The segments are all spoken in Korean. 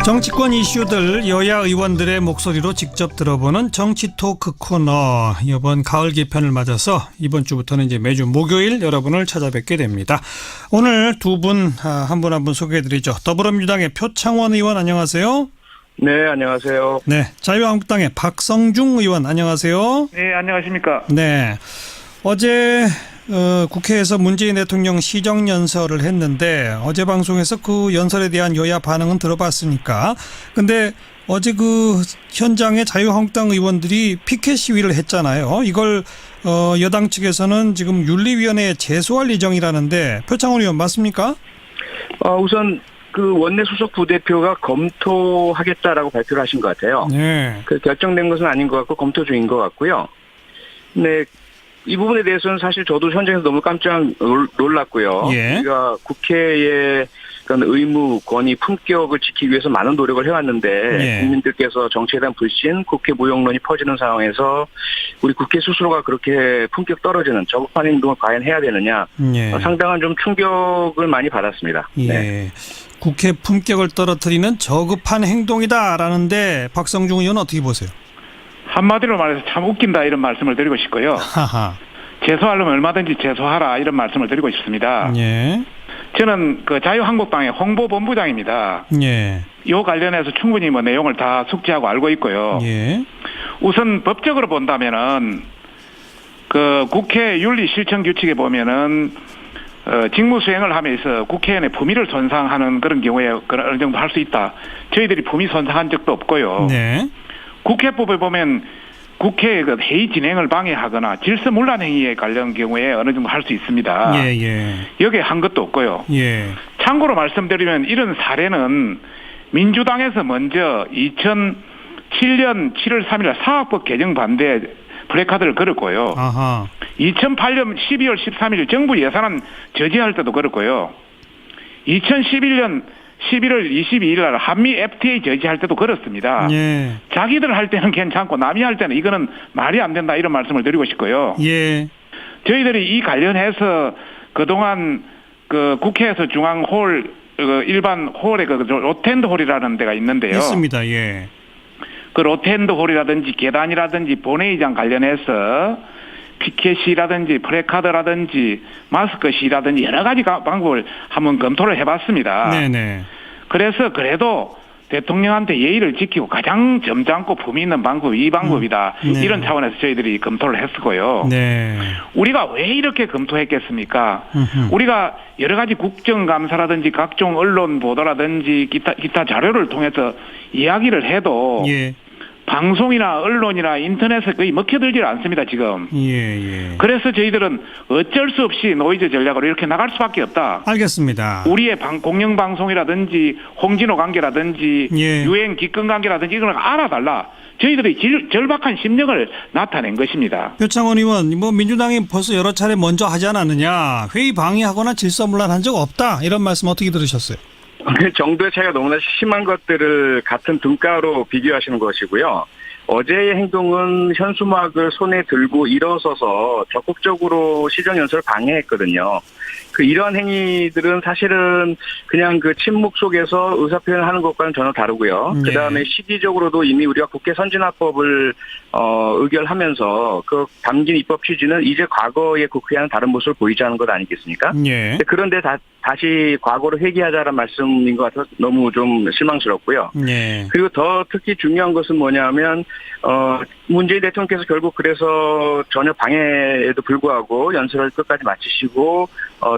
정치권 이슈들 여야 의원들의 목소리로 직접 들어보는 정치 토크 코너. 이번 가을 개편을 맞아서 이번 주부터는 이제 매주 목요일 여러분을 찾아뵙게 됩니다. 오늘 두 분, 한 분 한 분 소개해드리죠. 더불어민주당의 표창원 의원 안녕하세요. 네, 안녕하세요. 네, 자유한국당의 박성중 의원 안녕하세요. 네, 안녕하십니까. 네, 어제 국회에서 문재인 대통령 시정연설을 했는데 어제 방송에서 그 연설에 대한 여야 반응은 들어봤으니까, 근데 어제 그 현장에 자유한국당 의원들이 피켓 시위를 했잖아요. 이걸 여당 측에서는 지금 윤리위원회에 제소할 예정이라는데 표창원 의원 맞습니까? 우선 그 원내 수석 부대표가 검토하겠다라고 발표를 하신 것 같아요. 네. 그 결정된 것은 아닌 것 같고 검토 중인 것 같고요. 네. 이 부분에 대해서는 사실 저도 현장에서 너무 깜짝 놀랐고요. 예. 우리가 국회의 그런 의무, 권위, 품격을 지키기 위해서 많은 노력을 해왔는데 예. 국민들께서 정치에 대한 불신, 국회 무용론이 퍼지는 상황에서 우리 국회 스스로가 그렇게 품격 떨어지는 저급한 행동을 과연 해야 되느냐, 예. 상당한 좀 충격을 많이 받았습니다. 예. 네. 국회 품격을 떨어뜨리는 저급한 행동이다라는데 박성중 의원은 어떻게 보세요? 한마디로 말해서 참 웃긴다 이런 말씀을 드리고 싶고요. 하하. 제소하려면 얼마든지 제소하라 이런 말씀을 드리고 싶습니다. 예. 저는 그 자유한국당의 홍보본부장입니다. 예. 이 관련해서 충분히 뭐 내용을 다 숙지하고 알고 있고요. 예. 우선 법적으로 본다면은 그 국회 윤리 실천 규칙에 보면은 직무 수행을 하면서 국회의원의 품위를 손상하는 그런 경우에 어느 정도 할 수 있다. 저희들이 품위 손상한 적도 없고요. 네. 국회법에 보면 국회의 그 회의 진행을 방해하거나 질서문란 행위에 관련 경우에 어느 정도 할 수 있습니다. 예, 예. 여기에 한 것도 없고요. 예. 참고로 말씀드리면 이런 사례는 민주당에서 먼저 2007년 7월 3일 사학법 개정 반대 플래카드를 걸었고요. 아하. 2008년 12월 13일 정부 예산안 저지할 때도 걸었고요. 2011년 11월 22일 날 한미 FTA 저지할 때도 그렇습니다. 예. 자기들 할 때는 괜찮고 남이 할 때는 이거는 말이 안 된다 이런 말씀을 드리고 싶고요. 예. 저희들이 이 관련해서 그동안 그 국회에서 중앙홀 일반 홀에 그 로텐드 홀이라는 데가 있는데요. 있습니다. 예. 그 로텐드 홀이라든지 계단이라든지 본회의장 관련해서 피켓이라든지 플래카드라든지 마스크 시라든지 여러 가지 방법을 한번 검토를 해봤습니다. 네네. 그래서 그래도 대통령한테 예의를 지키고 가장 점잖고 품위 있는 방법이 이 방법이다. 네. 이런 차원에서 저희들이 검토를 했었고요. 네. 우리가 왜 이렇게 검토했겠습니까? 우리가 여러 가지 국정감사라든지 각종 언론 보도라든지 기타 자료를 통해서 이야기를 해도 예. 방송이나 언론이나 인터넷에 거의 먹혀들질 않습니다, 지금. 예, 예. 그래서 저희들은 어쩔 수 없이 노이즈 전략으로 이렇게 나갈 수밖에 없다. 알겠습니다. 우리의 공영방송이라든지 홍진호 관계라든지 예. 유엔 기권 관계라든지 이걸 알아달라. 저희들이 절박한 심령을 나타낸 것입니다. 표창원 의원, 뭐 민주당이 벌써 여러 차례 먼저 하지 않았느냐, 회의 방해하거나 질서문란한 적 없다, 이런 말씀 어떻게 들으셨어요? 그 정도의 차이가 너무나 심한 것들을 같은 등가로 비교하시는 것이고요. 어제의 행동은 현수막을 손에 들고 일어서서 적극적으로 시정연설을 방해했거든요. 이러한 행위들은 사실은 그냥 그 침묵 속에서 의사표현을 하는 것과는 전혀 다르고요. 네. 그다음에 시기적으로도 이미 우리가 국회 선진화법을 의결하면서 그 담긴 입법 취지는 이제 과거의 국회와는 다른 모습을 보이자는 것 아니겠습니까? 예. 그런데 다시 과거로 회귀하자는 말씀인 것 같아서 너무 좀 실망스럽고요. 예. 그리고 더 특히 중요한 것은 뭐냐면 문재인 대통령께서 결국 그래서 전혀 방해에도 불구하고 연설을 끝까지 마치시고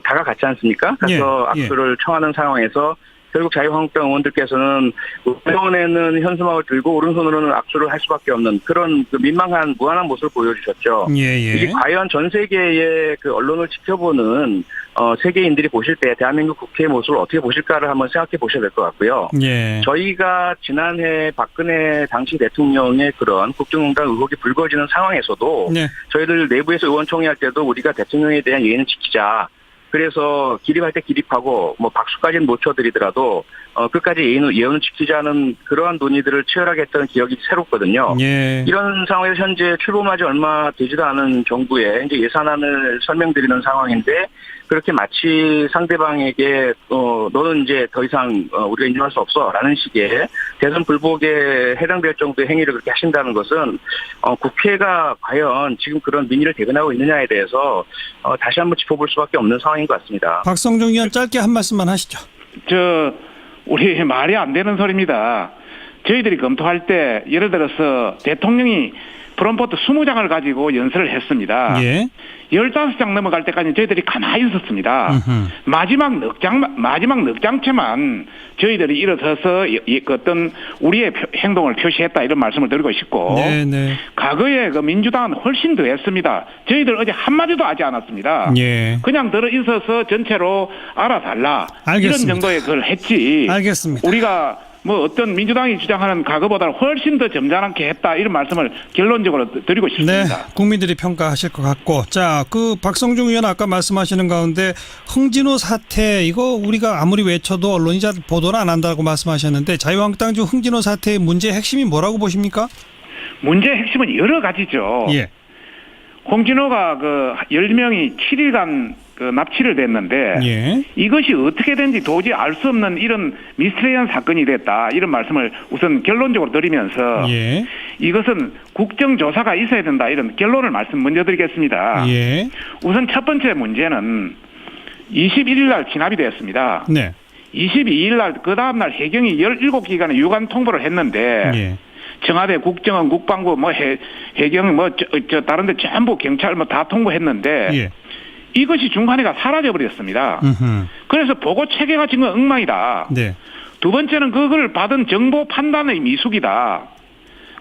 다가갔지 않습니까? 그래서 예. 악수를 청하는 상황에서 결국 자유한국당 의원들께서는 왼손에는 현수막을 들고 오른손으로는 악수를 할 수밖에 없는 그런 민망한 무한한 모습을 보여주셨죠. 예, 예. 이게 과연 전 세계의 그 언론을 지켜보는 세계인들이 보실 때 대한민국 국회의 모습을 어떻게 보실까를 한번 생각해 보셔야 될 것 같고요. 예. 저희가 지난해 박근혜 당시 대통령의 그런 국정농단 의혹이 불거지는 상황에서도 네. 저희들 내부에서 의원총회 할 때도 우리가 대통령에 대한 예의는 지키자. 그래서 기립할 때 기립하고 뭐 박수까지는 못 쳐드리더라도 끝까지 예언을 지키자는 그러한 논의들을 치열하게 했던 기억이 새롭거든요. 예. 이런 상황에서 현재 출범하지 얼마 되지도 않은 정부에 이제 예산안을 설명드리는 상황인데 그렇게 마치 상대방에게 너는 이제 더 이상 우리가 인정할 수 없어라는 식의 대선 불복에 해당될 정도의 행위를 그렇게 하신다는 것은 국회가 과연 지금 그런 민의를 대변하고 있느냐에 대해서 다시 한번 짚어볼 수밖에 없는 상황인 것 같습니다. 박성중 의원 짧게 한 말씀만 하시죠. 우리 말이 안 되는 소리입니다. 저희들이 검토할 때 예를 들어서 대통령이 프롬포트 20장을 가지고 연설을 했습니다. 예. 15장 넘어갈 때까지 저희들이 가만히 있었습니다. 마지막 넉 장째만 저희들이 일어서서 어떤 우리의 행동을 표시했다 이런 말씀을 드리고 싶고 네네. 과거에 그 민주당은 훨씬 더 했습니다. 저희들 어제 한마디도 하지 않았습니다. 예. 그냥 들어 있어서 전체로 알아달라. 알겠습니다. 이런 정도의 그걸 했지. 알겠습니다. 우리가 뭐 어떤 민주당이 주장하는 과거보다는 훨씬 더 점잖게 했다 이런 말씀을 결론적으로 드리고 싶습니다. 네, 국민들이 평가하실 것 같고, 자, 그 박성중 의원 아까 말씀하시는 가운데 흥진호 사태 이거 우리가 아무리 외쳐도 언론이 잘 보도를 안 한다고 말씀하셨는데 자유한국당 중 흥진호 사태의 문제의 핵심이 뭐라고 보십니까? 문제의 핵심은 여러 가지죠. 예. 홍진호가 그 10명이 7일간 그 납치를 됐는데 예. 이것이 어떻게 된지 도저히 알 수 없는 이런 미스테리한 사건이 됐다 이런 말씀을 우선 결론적으로 드리면서 예. 이것은 국정조사가 있어야 된다 이런 결론을 먼저 드리겠습니다. 예. 우선 첫 번째 문제는 21일 날 진압이 되었습니다. 네. 22일 날 그 다음 날 해경이 17기관에 유관 통보를 했는데 예. 청와대, 국정원, 국방부, 해경, 다른 데 전부 경찰 다 통보했는데 예. 이것이 중간에가 사라져버렸습니다. 그래서 보고 체계가 지금 엉망이다. 네. 두 번째는 그걸 받은 정보 판단의 미숙이다.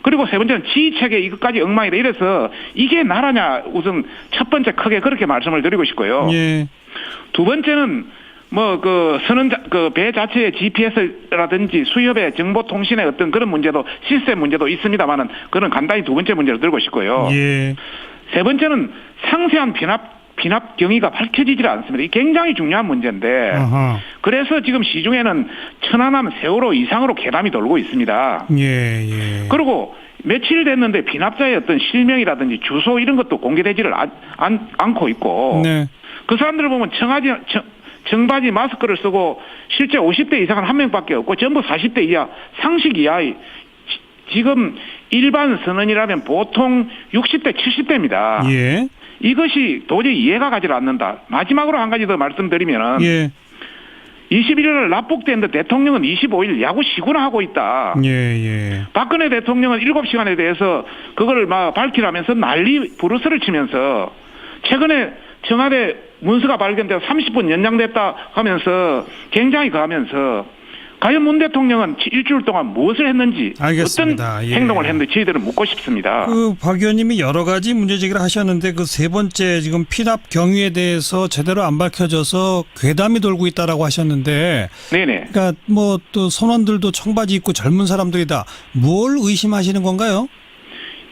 그리고 세 번째는 지휘체계 이것까지 엉망이다. 이래서 이게 나라냐 우선 첫 번째 크게 그렇게 말씀을 드리고 싶고요. 예. 두 번째는 배 자체의 GPS라든지 수협의 정보통신의 어떤 그런 문제도 시스템 문제도 있습니다만은 그런 간단히 두 번째 문제를 들고 싶고요. 예. 세 번째는 상세한 비납 경위가 밝혀지질 않습니다. 이게 굉장히 중요한 문제인데 아하. 그래서 지금 시중에는 천안함 세월호 이상으로 괴담이 돌고 있습니다. 예. 예. 그리고 며칠 됐는데 비납자의 어떤 실명이라든지 주소 이런 것도 공개되지를 않고 있고 네. 그 사람들을 보면 청바지 마스크를 쓰고 실제 50대 이상은 한 명밖에 없고 전부 40대 이하 상식 이하의 지금 일반 선언이라면 보통 60대 70대입니다. 예. 이것이 도저히 이해가 가지 않는다. 마지막으로 한 가지 더 말씀드리면은 예. 21일 납북됐는데 대통령은 25일 야구 시구나 하고 있다. 예. 박근혜 대통령은 7시간에 대해서 그걸 밝히라면서 난리 부르스를 치면서 최근에 청와대 문서가 발견되어 30분 연장됐다 하면서 굉장히 가면서 과연 문 대통령은 일주일 동안 무엇을 했는지 알겠습니다. 어떤 예. 행동을 했는지 저희들은 묻고 싶습니다. 박 의원님이 여러 가지 문제 제기를 하셨는데 그 세 번째 지금 피납 경위에 대해서 제대로 안 밝혀져서 괴담이 돌고 있다라고 하셨는데 네네. 그러니까 또 선원들도 청바지 입고 젊은 사람들이다. 뭘 의심하시는 건가요?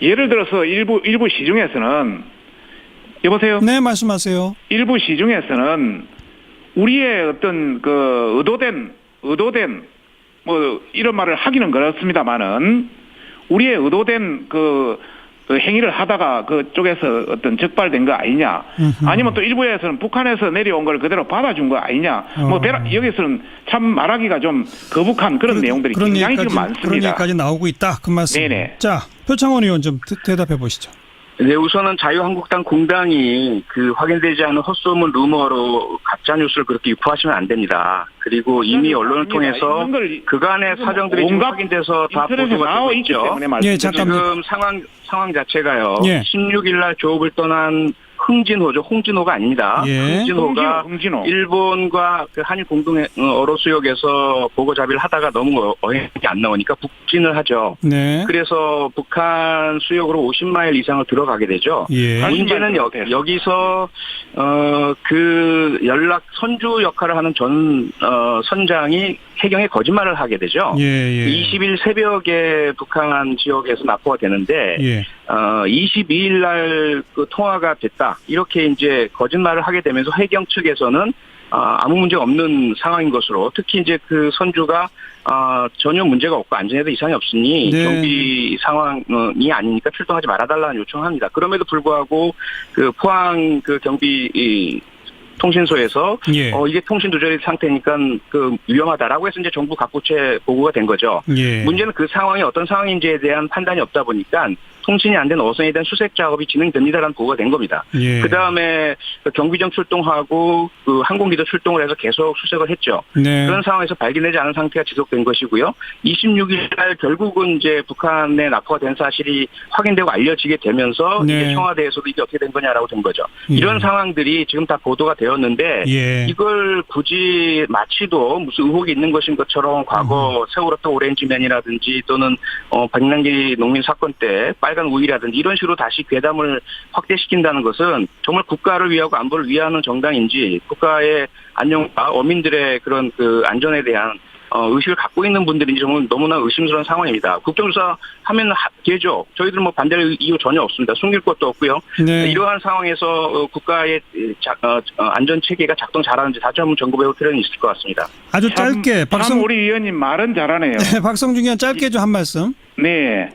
예를 들어서 일부 시중에서는 여보세요? 네, 말씀하세요. 일부 시중에서는 우리의 어떤 그 의도된 이런 말을 하기는 그렇습니다만은 우리의 의도된 그 행위를 하다가 그쪽에서 어떤 적발된 거 아니냐. 아니면 또 일부에서는 북한에서 내려온 걸 그대로 받아준 거 아니냐. 여기서는 참 말하기가 좀 거북한 그런 내용들이 굉장히 지금 많습니다. 그런 얘기까지 나오고 있다. 그 말씀. 네네. 자, 표창원 의원 좀 대답해 보시죠. 네, 우선은 자유한국당 공당이 확인되지 않은 헛소문 루머로 가짜 뉴스를 그렇게 유포하시면 안 됩니다. 그리고 이미 언론을 통해서 그간의 사정들이 지금 확인돼서 다 보도가 되고 있죠. 예, 잠깐만. 지금 상황 자체가요. 예. 16일 날 조업을 떠난 흥진호죠. 홍진호가 아닙니다. 예. 흥진호가 홍진호. 일본과 한일 공동 어로 수역에서 보고 자비를 하다가 너무 어획이 안 나오니까 북진을 하죠. 네. 그래서 북한 수역으로 50마일 이상을 들어가게 되죠. 예. 문제는 여기서 그 연락 선주 역할을 하는 전 선장이 해경에 거짓말을 하게 되죠. 예. 20일 새벽에 북한 지역에서 납포가 되는데 예. 22일 날 그 통화가 됐다. 이렇게 이제 거짓말을 하게 되면서 해경 측에서는 아무 문제가 없는 상황인 것으로, 특히 이제 그 선주가 전혀 문제가 없고 안전에도 이상이 없으니 네. 경비 상황이 아니니까 출동하지 말아달라는 요청합니다. 그럼에도 불구하고 그 포항 그 경비 통신소에서 예. 이게 통신 누절 상태니까 그 위험하다라고 해서 이제 정부 각부채 보고가 된 거죠. 예. 문제는 그 상황이 어떤 상황인지에 대한 판단이 없다 보니까 통신이 안 된 어선에 대한 수색 작업이 진행됩니다라는 보고가 된 겁니다. 예. 그 다음에 경비정 출동하고 그 항공기도 출동을 해서 계속 수색을 했죠. 네. 그런 상황에서 발견되지 않은 상태가 지속된 것이고요. 26일 날 결국은 이제 북한에 납포가 된 사실이 확인되고 알려지게 되면서 네. 이제 청와대에서도 이게 어떻게 된 거냐라고 된 거죠. 예. 이런 상황들이 지금 다 보도가 되었는데 예. 이걸 굳이 마치도 무슨 의혹이 있는 것인 것처럼 과거 세월호 오렌지맨이라든지 또는 백남기 농민 사건 때 빨간 우이라든지 이런 식으로 다시 괴담을 확대시킨다는 것은 정말 국가를 위하고 안보를 위하는 정당인지 국가의 안녕과 어민들의 그런 그 안전에 대한 의식을 갖고 있는 분들인지 정말 너무나 의심스러운 상황입니다. 국정조사 하면 되죠. 저희들은 뭐 반대할 이유 전혀 없습니다. 숨길 것도 없고요. 네. 이러한 상황에서 국가의 안전 체계가 작동 잘하는지 다시 한번 점검해볼 필요는 있을 것 같습니다. 아주 짧게 참 우리 의원님 말은 잘하네요. 네, 박성중 의원 짧게 좀 한 말씀. 네.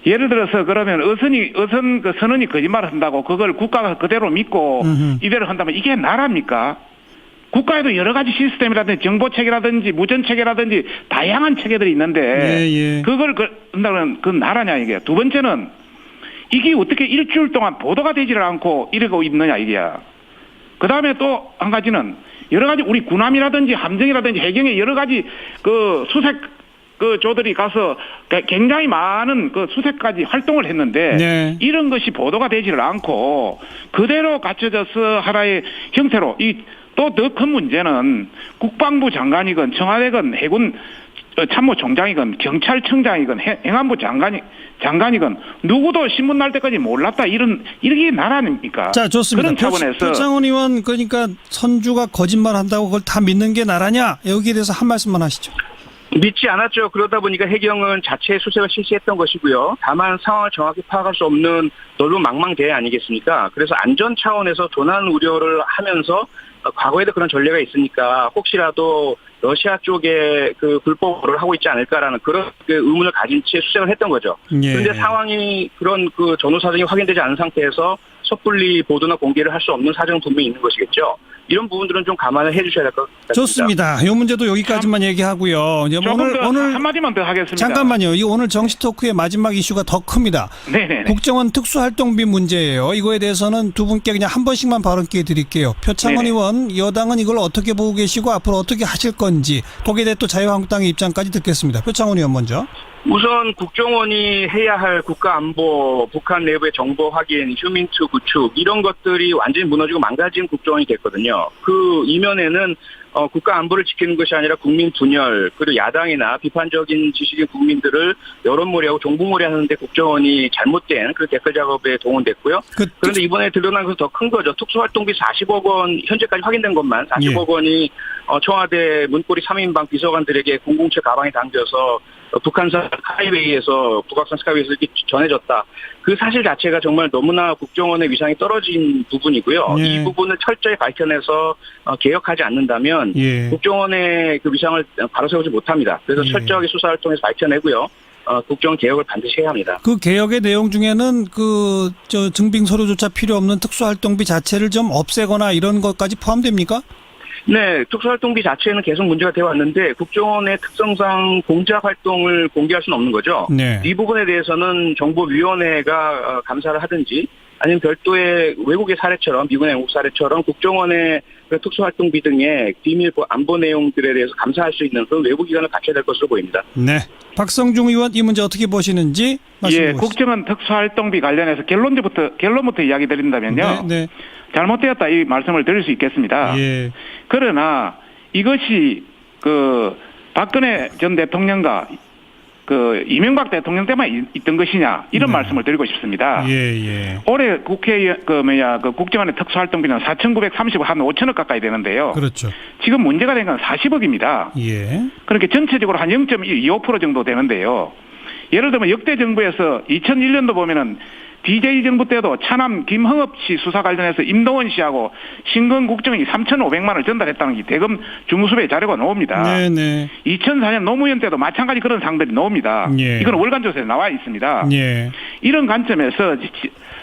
예를 들어서 그러면 어선 그 선원이 거짓말을 한다고 그걸 국가가 그대로 믿고 이대로 한다면 이게 나라입니까? 국가에도 여러 가지 시스템이라든지 정보 체계라든지 무전 체계라든지 다양한 체계들이 있는데 예. 그걸 한다면 그 나라냐 이게. 두 번째는 이게 어떻게 일주일 동안 보도가 되지를 않고 이러고 있느냐 이게야. 그 다음에 또 한 가지는 여러 가지 우리 군함이라든지 함정이라든지 해경의 여러 가지 그 수색 그 조들이 가서 굉장히 많은 그 수색까지 활동을 했는데 네. 이런 것이 보도가 되지를 않고 그대로 갖춰져서 하나의 형태로 또 더 큰 문제는 국방부 장관이건 청와대건 해군 참모총장이건 경찰청장이건 행안부 장관이건 누구도 신문 날 때까지 몰랐다 이게 나라입니까? 자, 좋습니다. 그런 차원에서 표창원 의원 그러니까 선주가 거짓말한다고 그걸 다 믿는 게 나라냐? 여기에 대해서 한 말씀만 하시죠. 믿지 않았죠. 그러다 보니까 해경은 자체 수색을 실시했던 것이고요. 다만 상황을 정확히 파악할 수 없는 넓은 망망대해 아니겠습니까? 그래서 안전 차원에서 도난 우려를 하면서 과거에도 그런 전례가 있으니까 혹시라도 러시아 쪽에 그 불법을 하고 있지 않을까라는 그런 그 의문을 가진 채 수색을 했던 거죠. 예. 그런데 상황이 그런 그 전후 사정이 확인되지 않은 상태에서 섣불리 보도나 공개를 할 수 없는 사정은 분명히 있는 것이겠죠. 이런 부분들은 좀 감안을 해 주셔야 될 것 같습니다. 좋습니다. 이 문제도 여기까지만 얘기하고요. 이제 오늘 한마디만 더 하겠습니다. 잠깐만요. 이 오늘 정치 토크의 마지막 이슈가 더 큽니다. 네네. 국정원 특수활동비 문제예요. 이거에 대해서는 두 분께 그냥 한 번씩만 발언 기회 드릴게요. 표창원 네네. 의원, 여당은 이걸 어떻게 보고 계시고 앞으로 어떻게 하실 건지 거기에 대해 또 자유한국당의 입장까지 듣겠습니다. 표창원 의원 먼저. 우선 국정원이 해야 할 국가안보, 북한 내부의 정보 확인, 휴민트 구축 이런 것들이 완전히 무너지고 망가진 국정원이 됐거든요. 그 이면에는 국가안보를 지키는 것이 아니라 국민 분열 그리고 야당이나 비판적인 지식인 국민들을 여론몰이하고 정보몰이하는데 국정원이 잘못된 그 댓글 작업에 동원됐고요. 그런데 이번에 드러난 것은 더 큰 거죠. 특수활동비 40억 원 현재까지 확인된 것만 40억 원이 청와대 문고리 3인방 비서관들에게 공공채 가방에 담겨서 북한산 스카이웨이에서 북악산 스카이웨이에서 이렇게 전해졌다. 그 사실 자체가 정말 너무나 국정원의 위상이 떨어진 부분이고요. 예. 이 부분을 철저히 밝혀내서 개혁하지 않는다면 예. 국정원의 그 위상을 바로 세우지 못합니다. 그래서 철저하게 수사를 통해서 밝혀내고요. 국정원 개혁을 반드시 해야 합니다. 그 개혁의 내용 중에는 증빙 서류조차 필요 없는 특수활동비 자체를 좀 없애거나 이런 것까지 포함됩니까? 네, 특수활동비 자체는 계속 문제가 되어 왔는데 국정원의 특성상 공작 활동을 공개할 수는 없는 거죠. 네. 이 부분에 대해서는 정보위원회가 감사를 하든지 아니면 별도의 외국의 사례처럼 미군의 외국 사례처럼 국정원의 특수활동비 등의 비밀 안보 내용들에 대해서 감사할 수 있는 그런 외부 기관을 갖춰야 될 것으로 보입니다. 네, 박성중 의원 이 문제 어떻게 보시는지 말씀해 예, 보시죠. 국정원 특수활동비 관련해서 결론부터 이야기 드린다면요. 네. 잘못되었다 이 말씀을 드릴 수 있겠습니다. 예. 그러나 이것이 그 박근혜 전 대통령과 그 이명박 대통령 때만 있던 것이냐 이런 말씀을 드리고 싶습니다. 예. 올해 국회 그 국정원의 특수활동비는 4,930억 한 5천억 가까이 되는데요. 그렇죠. 지금 문제가 된 건 40억입니다. 예. 그렇게 전체적으로 한 0.25% 정도 되는데요. 예를 들면 역대 정부에서 2001년도 보면은 DJ 정부 때도 차남 김흥업 씨 수사 관련해서 임동원 씨하고 신건 국정원이 3,500만 원을 전달했다는 게 대검 주무수배 자료가 나옵니다. 네네. 2004년 노무현 때도 마찬가지 그런 사항들이 나옵니다. 예. 이건 월간 조사에 나와 있습니다. 예. 이런 관점에서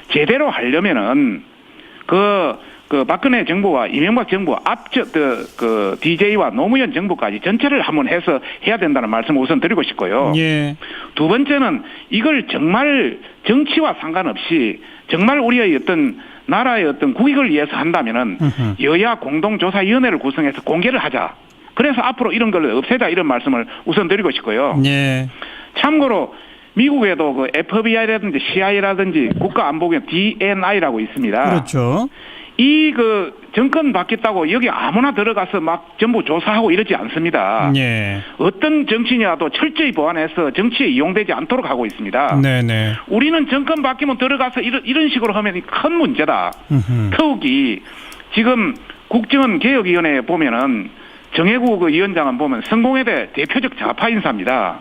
제대로 하려면은 그 박근혜 정부와 이명박 정부 그 DJ와 노무현 정부까지 전체를 한번 해서 해야 된다는 말씀을 우선 드리고 싶고요. 예. 두 번째는 이걸 정말 정치와 상관없이 정말 우리의 어떤 나라의 어떤 국익을 위해서 한다면은 여야 공동조사위원회를 구성해서 공개를 하자. 그래서 앞으로 이런 걸 없애자 이런 말씀을 우선 드리고 싶고요. 예. 참고로 미국에도 그 FBI라든지 CIA라든지 국가안보局DNI라고 있습니다. 그렇죠. 이 정권 바뀌었다고 여기 아무나 들어가서 막 전부 조사하고 이러지 않습니다. 예. 어떤 정치인이라도 철저히 보완해서 정치에 이용되지 않도록 하고 있습니다. 네네. 우리는 정권 바뀌면 들어가서 이런 식으로 하면 큰 문제다. 더욱이 지금 국정원 개혁위원회에 보면은 정혜국 위원장은 보면 성공회대 대표적 좌파 인사입니다.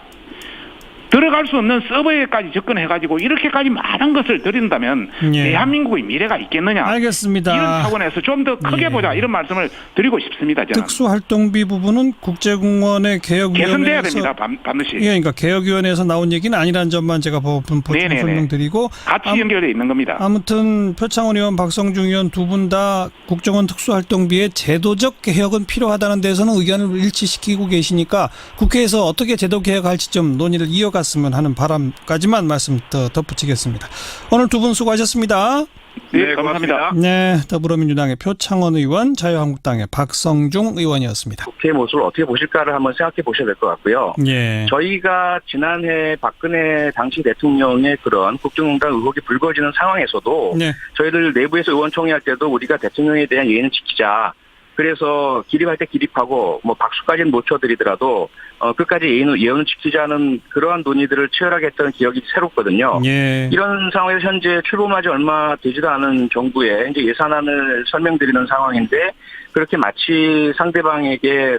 들어갈 수 없는 서버에까지 접근해가지고 이렇게까지 많은 것을 들인다면 예. 대한민국의 미래가 있겠느냐. 알겠습니다. 이런 차원에서 좀 더 크게 예. 보자 이런 말씀을 드리고 싶습니다. 저는. 특수활동비 부분은 국제공무원의 개혁위원회에서 개선돼야 됩니다. 반드시. 예, 그러니까 개혁위원회에서 나온 얘기는 아니라는 점만 제가 보충 네네네. 설명드리고 같이 연결되어 있는 겁니다. 아무튼 표창원 의원, 박성중 의원 두 분 다 국정원 특수활동비의 제도적 개혁은 필요하다는 데서는 의견을 일치시키고 계시니까 국회에서 어떻게 제도 개혁할지 좀 논의를 이어갔으면 하는 바람까지만 말씀 더 덧붙이겠습니다. 오늘 두 분 수고하셨습니다. 네, 감사합니다. 네, 더불어민주당의 표창원 의원, 자유한국당의 박성중 의원이었습니다. 국회 모습을 어떻게 보실까를 한번 생각해 보셔야 될 것 같고요. 예. 저희가 지난해 박근혜 당시 대통령의 그런 국정농단 의혹이 불거지는 상황에서도 네. 저희들 내부에서 의원총회할 때도 우리가 대통령에 대한 예의는 지키자. 그래서 기립할 때 기립하고 뭐 박수까지는 못 쳐드리더라도 끝까지 예의는 지키자는 그러한 논의들을 치열하게 했던 기억이 새롭거든요. 예. 이런 상황에서 현재 출범하지 얼마 되지도 않은 정부에 이제 예산안을 설명드리는 상황인데 그렇게 마치 상대방에게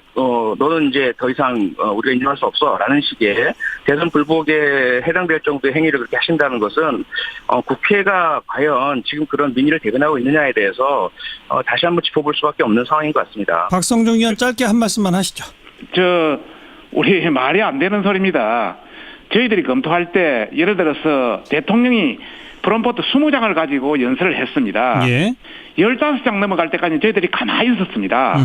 너는 이제 더 이상 우리가 인정할 수 없어라는 식의 대선 불복에 해당될 정도의 행위를 그렇게 하신다는 것은 국회가 과연 지금 그런 민의를 대변하고 있느냐에 대해서 다시 한번 짚어볼 수밖에 없는 상황인 것 같습니다. 박성중 의원 짧게 한 말씀만 하시죠. 우리 말이 안 되는 소리입니다. 저희들이 검토할 때 예를 들어서 대통령이 프롬포트 20장을 가지고 연설을 했습니다. 예. 15장 넘어갈 때까지 저희들이 가만히 있었습니다.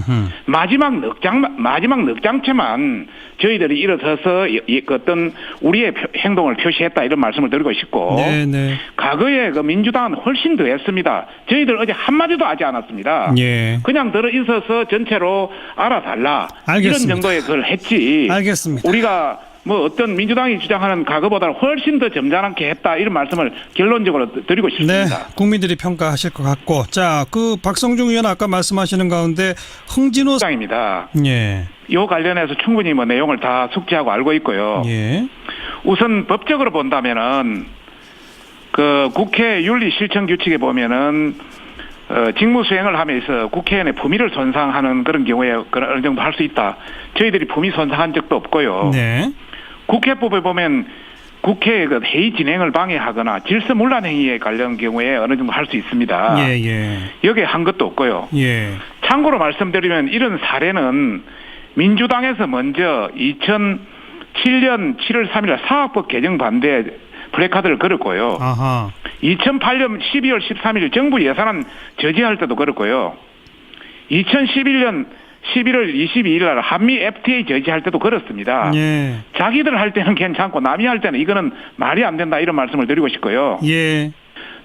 마지막 넉 장채만 저희들이 일어서서 어떤 우리의 행동을 표시했다 이런 말씀을 드리고 싶고 네네. 과거에 그 민주당은 훨씬 더 했습니다. 저희들 어제 한마디도 하지 않았습니다. 예. 그냥 들어 있어서 전체로 알아달라. 알겠습니다. 이런 정도의 그걸 했지. 알겠습니다. 우리가 뭐 어떤 민주당이 주장하는 과거보다 훨씬 더 점잖게 했다 이런 말씀을 결론적으로 드리고 네, 싶습니다. 국민들이 평가하실 것 같고, 자, 박성중 의원 아까 말씀하시는 가운데 흥진호 입니다. 예, 이 관련해서 충분히 뭐 내용을 다 숙지하고 알고 있고요. 예, 우선 법적으로 본다면은 그 국회 윤리 실천 규칙에 보면은 직무 수행을 하면서 국회의원의 품위를 손상하는 그런 경우에 어느 정도 할 수 있다. 저희들이 품위 손상한 적도 없고요. 네, 국회법에 보면 국회의 그 회의 진행을 방해하거나 질서문란 행위에 관련 경우에 어느 정도 할 수 있습니다. 예, 예, 여기에 한 것도 없고요. 예, 참고로 말씀드리면 이런 사례는 민주당에서 먼저 2007년 7월 3일 사학법 개정 반대 플래카드를 걸었고요. 아하, 2008년 12월 13일 정부 예산안 저지할 때도 걸었고요. 2011년 11월 22일 날 한미 FTA 저지할 때도 걸었습니다. 예, 자기들 할 때는 괜찮고 남이 할 때는 이거는 말이 안 된다 이런 말씀을 드리고 싶고요. 예,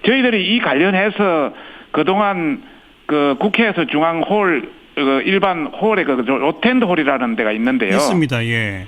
저희들이 이 관련해서 그동안 그 국회에서 중앙홀 일반 홀에 그 로텐드 홀이라는 데가 있는데요. 있습니다. 예,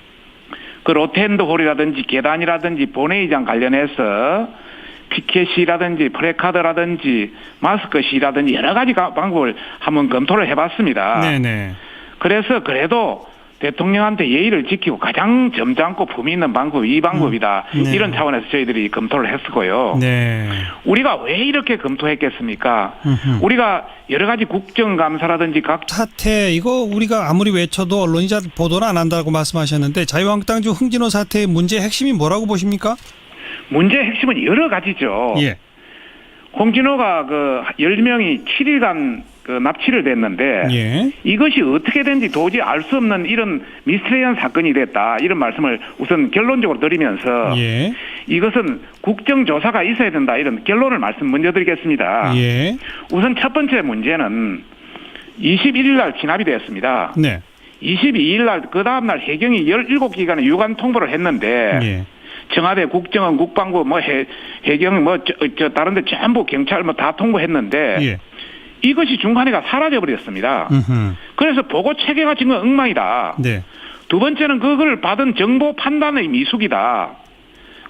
그 로텐드 홀이라든지 계단이라든지 본회의장 관련해서 피켓이라든지 프래카드라든지 마스크시라든지 여러 가지 방법을 한번 검토를 해봤습니다. 네네. 그래서 그래도 대통령한테 예의를 지키고 가장 점잖고 품위 있는 방법이 이 방법이다. 네. 이런 차원에서 저희들이 검토를 했었고요. 네. 우리가 왜 이렇게 검토했겠습니까? 우리가 여러 가지 국정감사라든지 각 사태 이거 우리가 아무리 외쳐도 언론이 잘 보도를 안 한다고 말씀하셨는데 자유한국당 흥진호 사태의 문제의 핵심이 뭐라고 보십니까? 문제의 핵심은 여러 가지죠. 예. 홍진호가 그 10명이 7일간 그 납치를 됐는데 예. 이것이 어떻게 된지 도저히 알 수 없는 이런 미스테리한 사건이 됐다. 이런 말씀을 우선 결론적으로 드리면서 예. 이것은 국정조사가 있어야 된다. 이런 결론을 말씀 먼저 드리겠습니다. 예. 우선 첫 번째 문제는 21일 날 진압이 되었습니다. 네. 22일 날 그 다음 날 해경이 17기관에 유관 통보를 했는데 예. 청와대, 국정원, 국방부, 뭐 해경, 뭐 다른데 전부 경찰 뭐 다 통보했는데 예. 이것이 중간에가 사라져 버렸습니다. 그래서 보고 체계가 지금 엉망이다. 네. 두 번째는 그걸 받은 정보 판단의 미숙이다.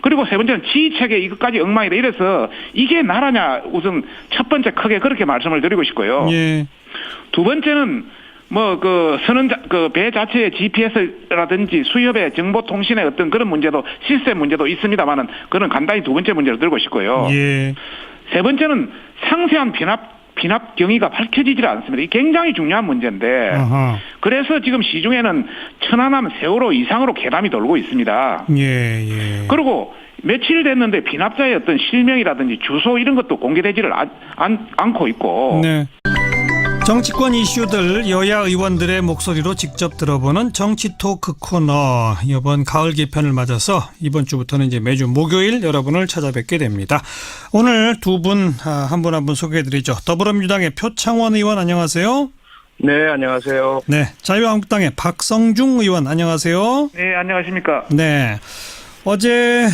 그리고 세 번째는 지휘 체계 이것까지 엉망이다. 이래서 이게 나라냐 우선 첫 번째 크게 그렇게 말씀을 드리고 싶고요. 예. 두 번째는 뭐 그 선원 그 배 자체의 GPS라든지 수협의 정보통신의 어떤 그런 문제도 시스템 문제도 있습니다만은 그런 간단히 두 번째 문제를 들고 싶고요. 예. 세 번째는 상세한 비납 경위가 밝혀지질 않습니다. 이 굉장히 중요한 문제인데 아하. 그래서 지금 시중에는 천안함 세월호 이상으로 괴담이 돌고 있습니다. 예. 예. 그리고 며칠 됐는데 비납자의 어떤 실명이라든지 주소 이런 것도 공개되지를 않고 있고 네. 정치권 이슈들 여야 의원들의 목소리로 직접 들어보는 정치 토크 코너. 이번 가을 개편을 맞아서 이번 주부터는 이제 매주 목요일 여러분을 찾아뵙게 됩니다. 오늘 두 분 한 분 한 분 소개해드리죠. 더불어민주당의 표창원 의원 안녕하세요. 네, 안녕하세요. 네, 자유한국당의 박성중 의원 안녕하세요. 네, 안녕하십니까. 네, 어제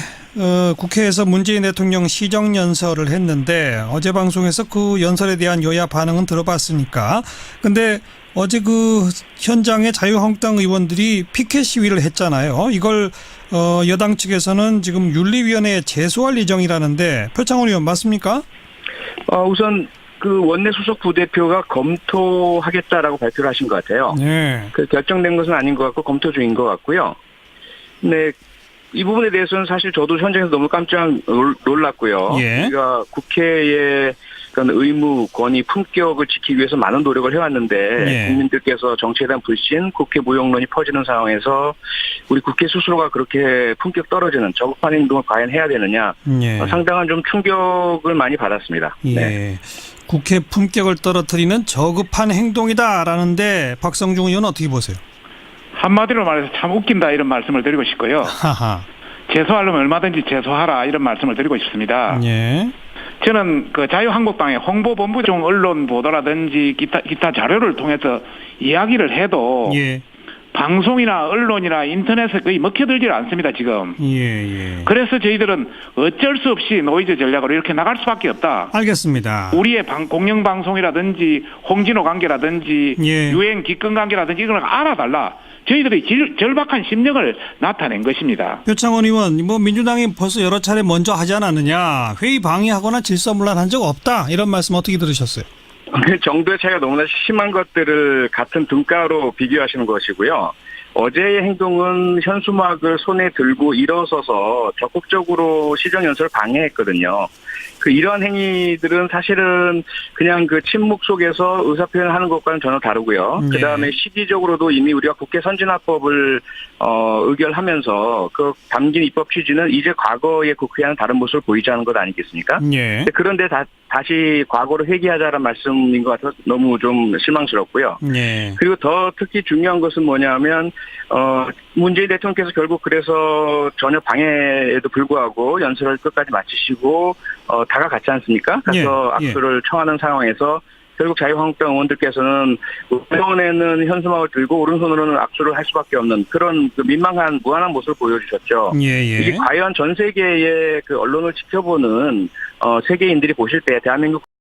국회에서 문재인 대통령 시정연설을 했는데 어제 방송에서 그 연설에 대한 여야 반응은 들어봤으니까 근데 어제 그 현장에 자유한국당 의원들이 피켓 시위를 했잖아요. 이걸 여당 측에서는 지금 윤리위원회에 제소할 예정이라는데 표창원 의원 맞습니까? 우선 그 원내 수석 부대표가 검토하겠다라고 발표를 하신 것 같아요. 네. 그 결정된 것은 아닌 것 같고 검토 중인 것 같고요. 네. 이 부분에 대해서는 사실 저도 현장에서 너무 깜짝 놀랐고요. 예. 우리가 국회의 그런 의무, 권위, 품격을 지키기 위해서 많은 노력을 해왔는데 예. 국민들께서 정치에 대한 불신, 국회 무용론이 퍼지는 상황에서 우리 국회 스스로가 그렇게 품격 떨어지는 저급한 행동을 과연 해야 되느냐 예. 상당한 좀 충격을 많이 받았습니다. 예. 네. 국회 품격을 떨어뜨리는 저급한 행동이다라는데 박성중 의원은 어떻게 보세요? 한마디로 말해서 참 웃긴다 이런 말씀을 드리고 싶고요. 하하. 제소하려면 얼마든지 제소하라 이런 말씀을 드리고 싶습니다. 예. 저는 그 자유한국당의 홍보본부 중 언론 보도라든지 기타 자료를 통해서 이야기를 해도 예. 방송이나 언론이나 인터넷에 거의 먹혀들질 않습니다 지금. 예. 그래서 저희들은 어쩔 수 없이 노이즈 전략으로 이렇게 나갈 수밖에 없다. 알겠습니다. 우리의 공영방송이라든지 홍진호 관계라든지 예. 유엔 기권 관계라든지 이걸 알아달라. 저희들이 절박한 심령을 나타낸 것입니다. 표창원 의원, 뭐 민주당이 벌써 여러 차례 먼저 하지 않았느냐. 회의 방해하거나 질서문란한 적 없다. 이런 말씀 어떻게 들으셨어요? 그 정도의 차이가 너무나 심한 것들을 같은 등가로 비교하시는 것이고요. 어제의 행동은 현수막을 손에 들고 일어서서 적극적으로 시정연설을 방해했거든요. 그 이러한 행위들은 사실은 그냥 그 침묵 속에서 의사표현을 하는 것과는 전혀 다르고요. 네. 그다음에 시기적으로도 이미 우리가 국회 선진화법을 의결하면서 그 담긴 입법 취지는 이제 과거의 국회와는 다른 모습을 보이자는 것 아니겠습니까? 예. 그런데 다시 과거를 회귀하자는 말씀인 것 같아서 너무 좀 실망스럽고요. 예. 그리고 더 특히 중요한 것은 뭐냐면 문재인 대통령께서 결국 그래서 전혀 방해에도 불구하고 연설을 끝까지 마치시고 다가갔지 않습니까? 가서 예. 악수를 청하는 상황에서 결국 자유한국당 의원들께서는 왼손에는 현수막을 들고 오른손으로는 악수를 할 수밖에 없는 그런 그 민망한 무한한 모습을 보여주셨죠. 예. 이게 과연 전 세계의 그 언론을 지켜보는 세계인들이 보실 때 대한민국